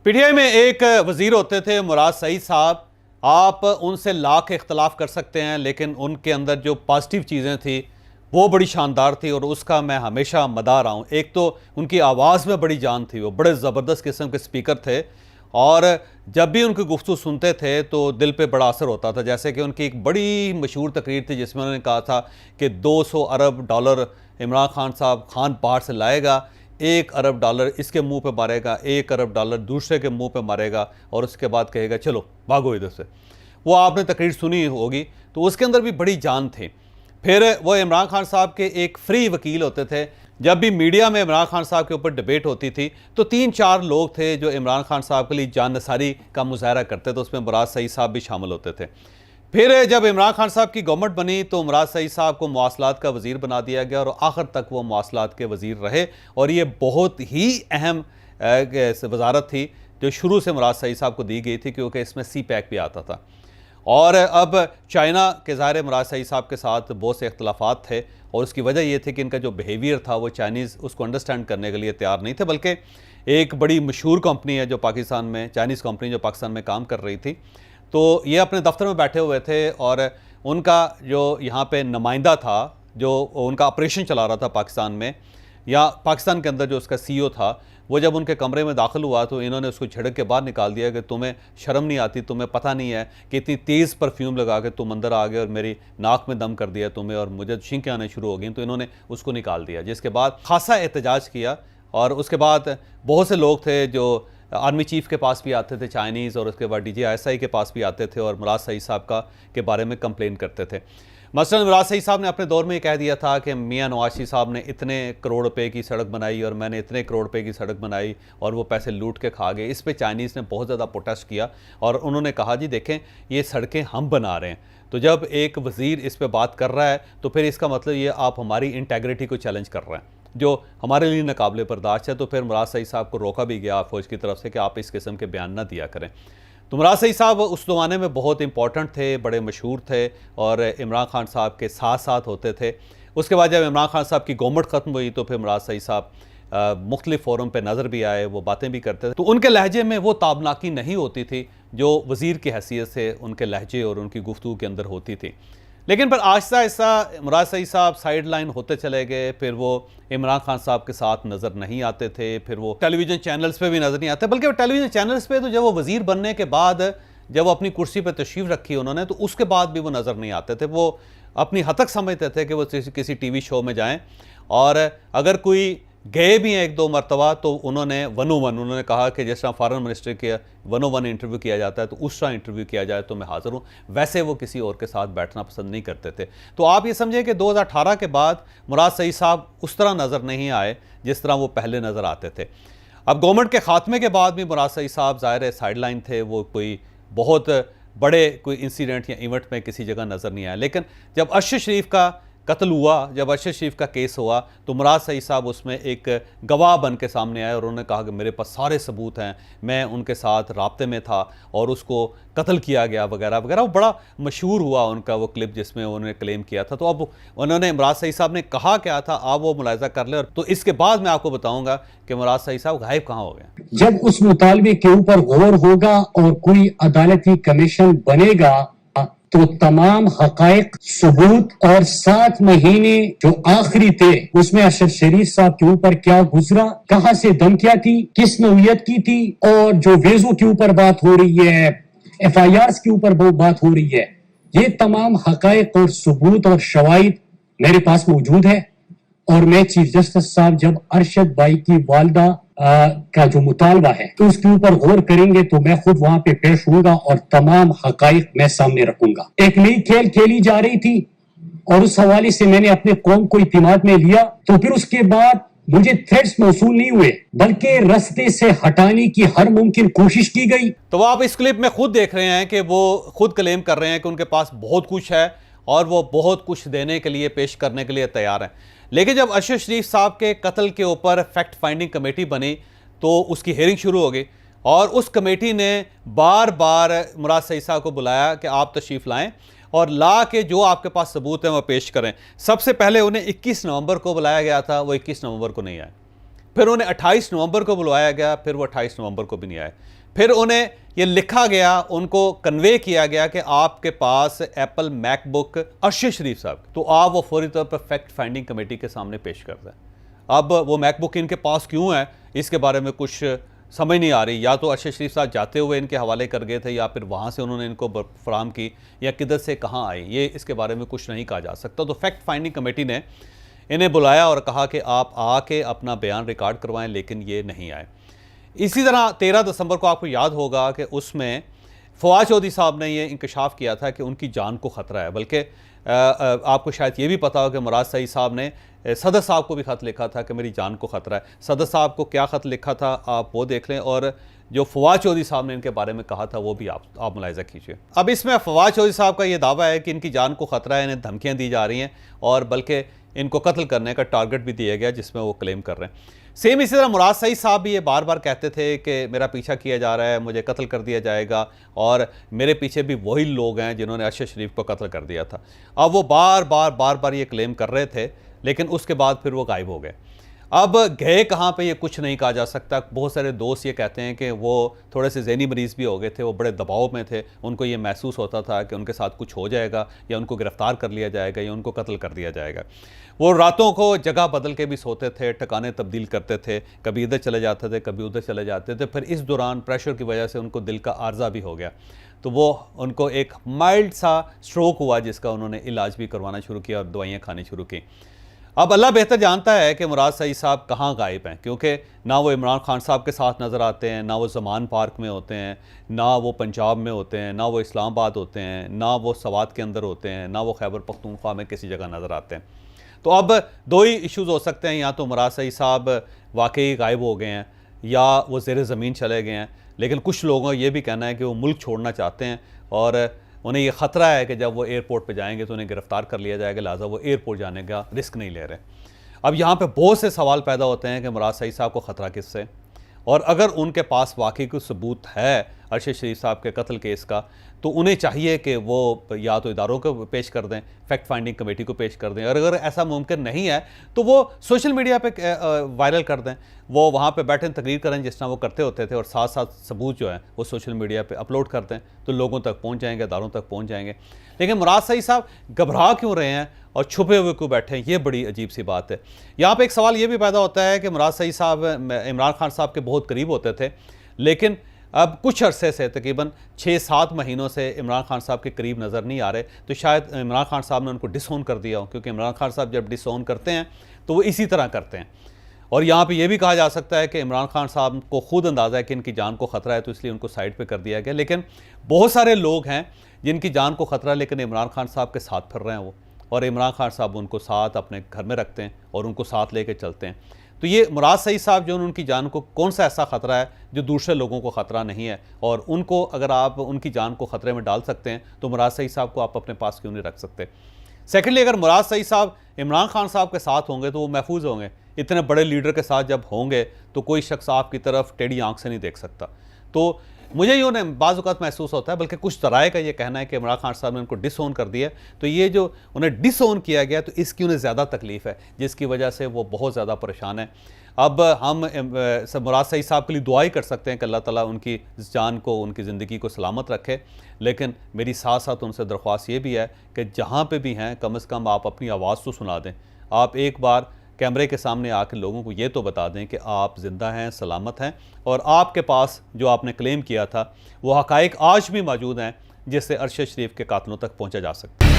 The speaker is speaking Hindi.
पीटीआई में एक वजीर होते थे मुराद सईद साहब। आप उनसे लाख इख्तलाफ कर सकते हैं, लेकिन उनके अंदर जो पॉजिटिव चीज़ें थी वो बड़ी शानदार थी और उसका मैं हमेशा मदा रहा हूँ। एक तो उनकी आवाज़ में बड़ी जान थी, वो बड़े ज़बरदस्त किस्म के स्पीकर थे और जब भी उनकी गुफ्तगू सुनते थे तो दिल पे बड़ा असर होता था। जैसे कि उनकी एक बड़ी मशहूर तकरीर थी जिसमें उन्होंने कहा था कि 200 अरब डॉलर इमरान खान साहब खान बाहर से लाएगा, 1 अरब डॉलर इसके मुंह पे मारेगा, 1 अरब डॉलर दूसरे के मुंह पे मारेगा और उसके बाद कहेगा चलो भागो इधर से। वो आपने तकरीर सुनी होगी, तो उसके अंदर भी बड़ी जान थी। फिर वो इमरान खान साहब के एक फ्री वकील होते थे। जब भी मीडिया में इमरान खान साहब के ऊपर डिबेट होती थी तो 3-4 लोग थे जो इमरान खान साहब के लिए जानसारी का मुजाहरा करते थे, उसमें मुराद सईद साहब भी शामिल होते थे। फिर जब इमरान खान साहब की गवर्नमेंट बनी तो मुराद सईद साहब को मवासलात का वज़ीर बना दिया गया और आखिर तक वो मवासलात के वज़ीर रहे और ये बहुत ही अहम वजारत थी जो शुरू से मुराद सईद साहब को दी गई थी, क्योंकि इसमें सी पैक भी आता था। और अब चाइना के ज़ाहिर मुराद सईद साहब के साथ बहुत से इख्तलाफात थे और उसकी वजह ये थी कि इनका जो बिहेवियर था वो चाइनीज़ उसको अंडरस्टैंड करने के लिए तैयार नहीं थे। बल्कि एक बड़ी मशहूर कंपनी है जो पाकिस्तान में, चाइनीज़ कंपनी जो पाकिस्तान में काम कर रही थी, तो ये अपने दफ्तर में बैठे हुए थे और उनका जो यहाँ पे नुमाइंदा था जो उनका ऑपरेशन चला रहा था पाकिस्तान में या पाकिस्तान के अंदर, जो उसका सीईओ था, वो जब उनके कमरे में दाखिल हुआ तो इन्होंने उसको झिड़क के बाहर निकाल दिया कि तुम्हें शर्म नहीं आती, तुम्हें पता नहीं है कि इतनी तेज़ परफ्यूम लगा के तुम अंदर आ गए और मेरी नाक में दम कर दिया तुम्हें और मुझे छींकें आने शुरू हो गई। तो इन्होंने उसको निकाल दिया, जिसके बाद खासा एहतजाज किया। और उसके बाद बहुत से लोग थे जो आर्मी चीफ़ के पास भी आते थे चाइनीज़, और उसके बाद DGISI के पास भी आते थे और मुराद सईद साहब के बारे में कंप्लेन करते थे। मसलन मुराद सईद साहब ने अपने दौर में कह दिया था कि मियां नवाज शरीफ साहब ने इतने करोड़ रुपए की सड़क बनाई और मैंने इतने करोड़ रुपए की सड़क बनाई और वो पैसे लूट के खा गए। इस पे चाइनीज़ ने बहुत ज़्यादा प्रोटेस्ट किया और उन्होंने कहा जी देखें ये सड़कें हम बना रहे हैं। तो जब एक वज़ीर इस पे बात कर रहा है तो फिर इसका मतलब ये आप हमारी इंटेग्रिटी को चैलेंज कर रहे हैं, जो हमारे लिए नाकाबिले बर्दाश्त है। तो फिर मुराद सईद साहब को रोका भी गया फौज की तरफ से कि आप इस किस्म के बयान ना दिया करें। तो मुराद सईद साहब उस ज़माने में बहुत इंपॉर्टेंट थे, बड़े मशहूर थे और इमरान खान साहब के साथ साथ होते थे। उसके बाद जब इमरान खान साहब की गवर्नमेंट ख़त्म हुई तो फिर मुराद सईद साहब मुख्तलिफ फोरम पे नज़र भी आए, वो बातें भी करते थे। तो उनके लहजे में वो ताबनाकी नहीं होती थी जो वज़ीर की हैसियत से उनके लहजे और उनकी गुफ्तगू के अंदर होती थी। लेकिन फिर आहिस्ता आहिस्ता मुराद सईद साहब साइड लाइन होते चले गए। फिर वो इमरान खान साहब के साथ नज़र नहीं आते थे, फिर वो टेलीविज़न चैनल्स पे भी नज़र नहीं आते। बल्कि वो टेलीविज़न चैनल्स पे तो जब वो वज़ीर बनने के बाद, जब वो अपनी कुर्सी पर तशरीफ़ रखी उन्होंने, तो उसके बाद भी वो नज़र नहीं आते थे। वो अपनी हद तक समझते थे कि वो किसी TV शो में जाएँ और अगर कोई गए भी हैं 1-2 मरतबा तो उन्होंने 1-on-1 उन्होंने कहा कि जिस तरह फॉरेन मिनिस्टर के 1-on-1 इंटरव्यू किया जाता है तो उस तरह इंटरव्यू किया जाए तो मैं हाज़िर हूँ। वैसे वो किसी और के साथ बैठना पसंद नहीं करते थे। तो आप ये समझें कि 2018 के बाद मुराद सईद साहब उस तरह नज़र नहीं आए जिस तरह वो पहले नज़र आते थे। अब गवर्नमेंट के ख़ात्मे के बाद भी मुराद सईद साहब ज़ाहिर है साइड लाइन थे, वो कोई बहुत बड़े कोई इंसिडेंट या इवेंट में किसी जगह नज़र नहीं आया। लेकिन जब अरशद शरीफ का कत्ल हुआ, जब अरशद शरीफ का केस हुआ तो मुराद सईद साहब उसमें एक गवाह बन के सामने आए और उन्होंने कहा कि मेरे पास सारे सबूत हैं, मैं उनके साथ राब्ते में था और उसको कत्ल किया गया वगैरह वगैरह। वो बड़ा मशहूर हुआ उनका वो क्लिप जिसमें उन्होंने क्लेम किया था। तो अब उन्होंने मुराद सईद साहब ने कहा क्या था, आप वो मुलाहिजा कर लें। तो इसके बाद मैं आपको बताऊंगा कि मुराद सईद साहब गायब कहाँ हो गए। जब उस मुतालबे के ऊपर गौर होगा और कोई अदालती कमीशन बनेगा तो तमाम हकायक, सबूत और 7 महीने जो आखिरी थे उसमें अरशद शरीफ साहब के ऊपर क्या गुजरा, कहां से धमकियां थी, किस नौयत की थी, और जो वेजो के ऊपर बात हो रही है, FIRs के ऊपर बात हो रही है, ये तमाम हकायक और सबूत और शवाहिद मेरे पास मौजूद है। और मैं चीफ जस्टिस साहब जब अरशद भाई की वालदा का जो मुतालबा है तो उसके ऊपर गौर करेंगे तो मैं खुद वहां पे पेश होऊंगा और तमाम हकाइक मैं सामने रखूंगा। एक नई खेल खेली जा रही थी और उस हवाले से मैंने अपने कौम को इत्मीनान में लिया, तो फिर उसके बाद मुझे थ्रेट्स मौसूल नहीं हुए बल्कि रास्ते से हटाने की हर मुमकिन कोशिश की गई। तो आप इस क्लिप में खुद देख रहे हैं कि वो खुद क्लेम कर रहे हैं कि उनके पास बहुत कुछ है और वो बहुत कुछ देने के लिए, पेश करने के लिए तैयार हैं। लेकिन जब अरशद शरीफ साहब के कत्ल के ऊपर फैक्ट फाइंडिंग कमेटी बनी तो उसकी हेयरिंग शुरू हो गई और उस कमेटी ने बार बार मुराद सईद साहब को बुलाया कि आप तशरीफ़ लाएं और ला के जो आपके पास सबूत हैं वो पेश करें। सबसे पहले उन्हें 21 नवंबर को बुलाया गया था, वो 21 नवंबर को नहीं आए। फिर उन्हें 28 नवंबर को बुलवाया गया, फिर वो 28 नवंबर को भी नहीं आए। फिर उन्हें ये लिखा गया, उनको कन्वे किया गया कि आपके पास एप्पल मैकबुक अरशद शरीफ साहब, तो आप वो फौरी तौर पर फैक्ट फाइंडिंग कमेटी के सामने पेश कर दें। अब वो मैकबुक इनके पास क्यों है, इसके बारे में कुछ समझ नहीं आ रही। या तो अरशद शरीफ साहब जाते हुए इनके हवाले कर गए थे, या फिर वहाँ से उन्होंने इनको फराहम की, या किधर से कहाँ आई, ये इसके बारे में कुछ नहीं कहा जा सकता। तो फैक्ट फाइंडिंग कमेटी ने इन्हें बुलाया और कहा कि आप आके अपना बयान रिकॉर्ड करवाएं, लेकिन ये नहीं आए। इसी तरह 13 दिसंबर को आपको याद होगा कि उसमें फवाद चौधरी साहब ने ये इंकशाफ किया था कि उनकी जान को ख़तरा है। बल्कि आपको शायद ये भी पता हो कि मुराद सईद साहब ने सदर साहब को भी ख़त लिखा था कि मेरी जान को ख़तरा है। सदर साहब को क्या ख़त लिखा था आप वो देख लें, और जो फवाद चौधरी साहब ने इनके बारे में कहा था वो भी आप मुलाहिज़ा कीजिए। अब इसमें फवाद चौधरी साहब का ये दावा है कि इनकी जान को ख़तरा है, इन्हें धमकियाँ दी जा रही हैं और बल्कि इनको कत्ल करने का टारगेट भी दिया गया, जिसमें वो क्लेम कर रहे हैं। सेम इसी तरह मुराद सईद साहब भी ये बार बार कहते थे कि मेरा पीछा किया जा रहा है, मुझे कत्ल कर दिया जाएगा, और मेरे पीछे भी वही लोग हैं जिन्होंने अरशद शरीफ को कत्ल कर दिया था। अब वो बार बार ये क्लेम कर रहे थे, लेकिन उसके बाद फिर वो गायब हो गए। अब गए कहाँ पे ये कुछ नहीं कहा जा सकता। बहुत सारे दोस्त ये कहते हैं कि वो थोड़े से ज़हनी मरीज़ भी हो गए थे, वो बड़े दबाव में थे, उनको ये महसूस होता था कि उनके साथ कुछ हो जाएगा, या उनको गिरफ़्तार कर लिया जाएगा, या उनको कत्ल कर दिया जाएगा। वो रातों को जगह बदल के भी सोते थे, ठिकाने तब्दील करते थे, कभी इधर चले जाते थे, कभी उधर चले जाते थे। फिर इस दौरान प्रेशर की वजह से उनको दिल का आर्जा भी हो गया, तो वो उनको एक माइल्ड सा स्ट्रोक हुआ, जिसका उन्होंने इलाज भी करवाना शुरू किया और दवाइयाँ खानी शुरू की। अब अल्लाह बेहतर जानता है कि मुराद सईद साहब कहाँ गायब हैं, क्योंकि ना वो इमरान खान साहब के साथ नज़र आते हैं, ना वो ज़मान पार्क में होते हैं, ना वो पंजाब में होते हैं, ना वो इस्लामाबाद होते हैं, ना वो सवात के अंदर होते हैं, ना वो खैबर पख्तूनख्वा में किसी जगह नज़र आते हैं। तो अब दो ही इश्यूज़ हो सकते हैं, या तो मुराद सईद साहब वाकई गायब हो गए हैं, या वो ज़ेर ज़मीन चले गए हैं। लेकिन कुछ लोगों का ये भी कहना है कि वो मुल्क छोड़ना चाहते हैं, और उन्हें ये ख़तरा है कि जब वो एयरपोर्ट पे जाएंगे तो उन्हें गिरफ़्तार कर लिया जाएगा, लिहाजा वो एयरपोर्ट जाने का रिस्क नहीं ले रहे। अब यहाँ पे बहुत से सवाल पैदा होते हैं कि मुराद सईद साहब को ख़तरा किससे, और अगर उनके पास वाकई कोई सबूत है अरशद शरीफ साहब के कत्ल केस का, तो उन्हें चाहिए कि वो या तो इदारों को पेश कर दें, फैक्ट फाइंडिंग कमेटी को पेश कर दें, और अगर ऐसा मुमकिन नहीं है तो वो सोशल मीडिया पे वायरल कर दें, वो वहाँ पे बैठे तकरीर करें जिस तरह वो करते होते थे, और साथ साथ सबूत जो है वो सोशल मीडिया पे अपलोड कर दें, तो लोगों तक पहुँच जाएंगे, इदारों तक पहुँच जाएंगे। लेकिन मुराद सईद साहब घबरा क्यों रहे हैं और छुपे हुए क्यों बैठे हैं, ये बड़ी अजीब सी बात है। यहाँ पे एक सवाल ये भी पैदा होता है कि मुराद सईद साहब इमरान खान साहब के बहुत करीब होते थे, लेकिन अब कुछ अरसे से तकरीबन 6-7 महीनों से इमरान खान साहब के करीब नज़र नहीं आ रहे। तो शायद इमरान खान साहब ने उनको डिसओन कर दिया हो, क्योंकि इमरान खान साहब जब डिसओन करते हैं तो वो इसी तरह करते हैं। और यहाँ पे ये भी कहा जा सकता है कि इमरान खान साहब को खुद अंदाज़ा है कि इनकी जान को ख़तरा है, तो इसलिए उनको साइड पे कर दिया गया। लेकिन बहुत सारे लोग हैं जिनकी जान को ख़तरा है, लेकिन इमरान खान साहब के साथ फिर रहे हैं वो, और इमरान खान साहब उनको साथ अपने घर में रखते हैं और उनको साथ लेके चलते हैं। तो ये मुराद सईद साहब जो उनकी जान को कौन सा ऐसा ख़तरा है जो दूसरे लोगों को ख़तरा नहीं है, और उनको अगर आप उनकी जान को ख़तरे में डाल सकते हैं तो मुराद सईद साहब को आप अपने पास क्यों नहीं रख सकते। सेकेंडली, अगर मुराद सईद साहब इमरान खान साहब के साथ होंगे तो वो महफूज होंगे। इतने बड़े लीडर के साथ जब होंगे तो कोई शख्स आपकी तरफ टेढ़ी आंख से नहीं देख सकता। तो मुझे यूँ बाज़ औक़ात महसूस होता है, बल्कि कुछ तराए का ये कहना है कि इमरान खान साहब ने उनको डिसओन कर दिया, तो ये जो उन्हें डिसओन किया गया तो इसकी उन्हें ज़्यादा तकलीफ़ है, जिसकी वजह से वो बहुत ज़्यादा परेशान है। अब हम मुराद सईद साहब के लिए दुआ ही कर सकते हैं कि अल्लाह ताला उनकी जान को, उनकी ज़िंदगी को सलामत रखे। लेकिन मेरी साथ साथ उनसे दरख्वास्त ये भी है कि जहाँ पे भी हैं कम से कम आप अपनी आवाज़ तो सुना दें। आप एक बार कैमरे के सामने आकर लोगों को ये तो बता दें कि आप ज़िंदा हैं, सलामत हैं, और आपके पास जो आपने क्लेम किया था वो हक़ाइक़ आज भी मौजूद हैं, जिससे अरशद शरीफ के कातलों तक पहुँचा जा सकता है।